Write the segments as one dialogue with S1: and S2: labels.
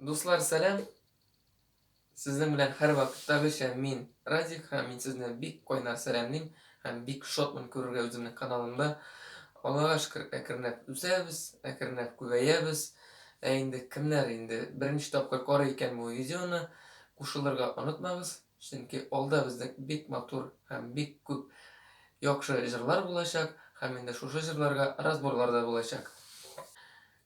S1: Dostlar selam. Sizin bilen her vakitdagıça min Razik hem min sizden bik koynar selamlayım. Hem bik şotman körürge özümün kanalımda. Allah'a şükür ekirnep üsebіз, ekirnep küveyebіз. Indi kimler indi birinci tapkır koray iken bu videonu kuşularga unutmabız. Çünkü olda bizde bik matur hem bik küp yokşu jırlar bulaşak. Hem indi şuşu jırlarga razborlarda bulaşak.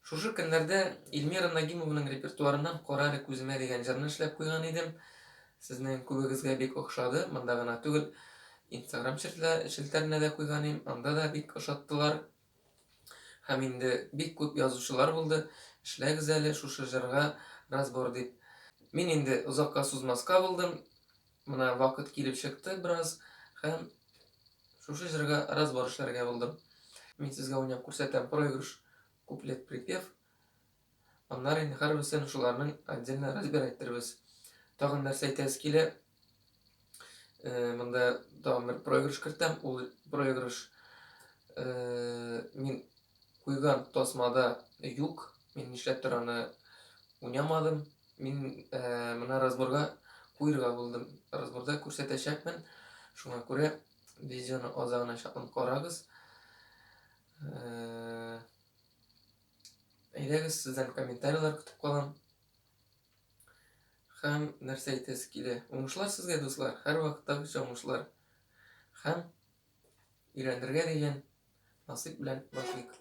S1: Şuşu günlerde Ilmira Nagimov'ның репертуарынан Корали күземә дигән җырны эшләп куйган идем. Сезнең күбегезгә бик охшады. Монда гына түгел, Instagram челтәренә дә куйган идем. Анда да бик ошаттылар. Һәм инде бик күп язучылар булды. Эшләгез әле шушы җырга разбор дип. Мин инде озакка сузмаска булдым. Менә вакыт килеп чыкты бераз һәм шушы җырга разбор эшләргә булдым. Мин сезгә уйнап күрсәтәм проигрыш, куплет, припев. Аннары инде һәрберсен шуларның отдельно разбир әйтербез. Тагын нәрсә әйтәсе килә. Монда тагын бер проигрыш кертәм. Ул проигрыш мин куйган тасмада юк. Мин нишләптер аны уйнамадым. Мин моны разборга куйырга булдым. Разборда күрсәтәчәкмен. Шуңа күрә видеоны азагына чакын карагыз. Әйдәгез, сездән комментарийлар көтеп калам. Һәм нәрсә әйтәсе килә. Уңышлар сезгә, дуслар, һәр вакыттагыча уңышлар. Һәм өйрәнергә дигән насыйп белән башлыйк.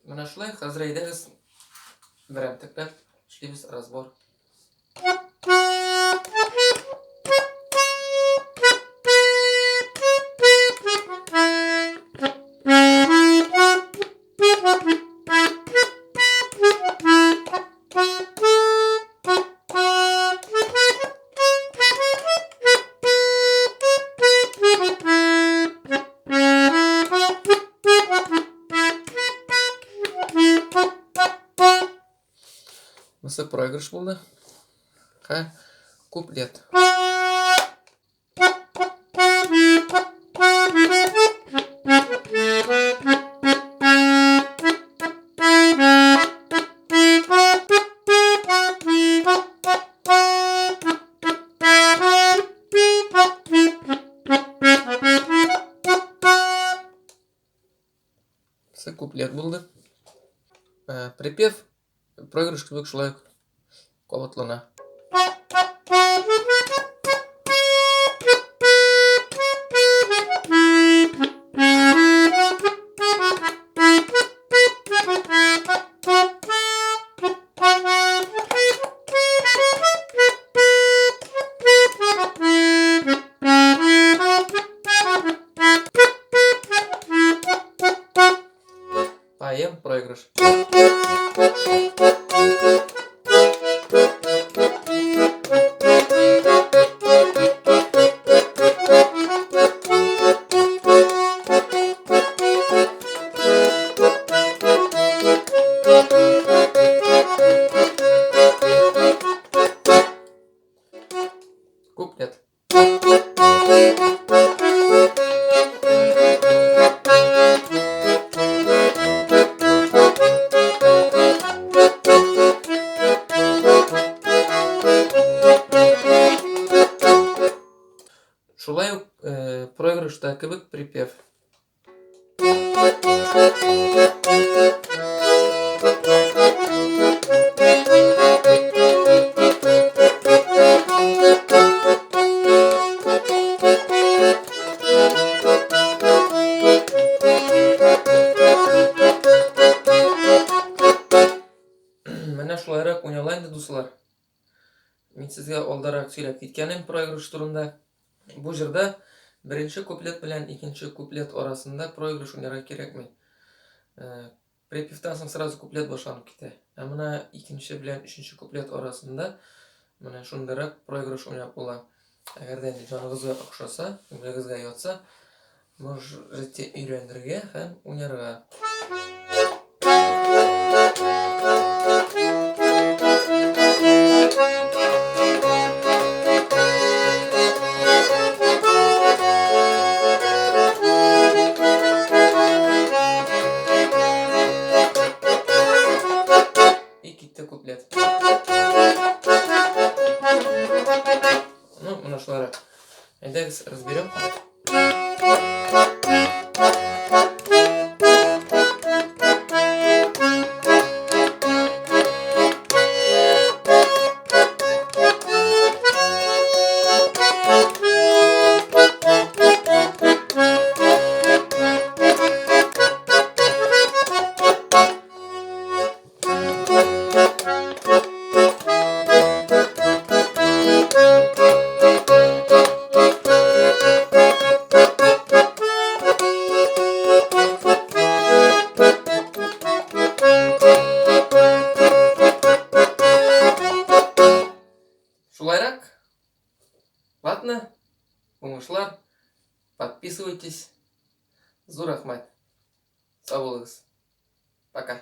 S1: Менә шулай, хәзер әйдәгез, берәм тәкләп эшлибез разбор. Мысы проигрыш булды. Һәм куплет. Мысы куплет булды. Припев проигрыш кебек шулай кабатлана. Поем проигрыш. Куплет. Шулай ук проигрышта кебек припев. Тыңдаушылар, мен сізге олдарақ сөйлеп кеткенім проигрыш турында. Бұл жерде бірінші куплет белән икенче куплет арасында проигрыш уйнарга кирәкми. Припевтан соң сразу куплет башланып китә. Ә менә икенче белән өченче куплет арасында менә шундыйрак проигрыш уйнап була. Әгәр дә җаныгызга охшаса, күңелегезгә ятса, можете өйрәнергә һәм уйнарга. И китте куплет. Ну, менә шулай. Әйдәгез, разберем. Шулайрак. Ладно. Уңышлар. Подписывайтесь. Зур рахмәт. Сау булыгыз. Пока.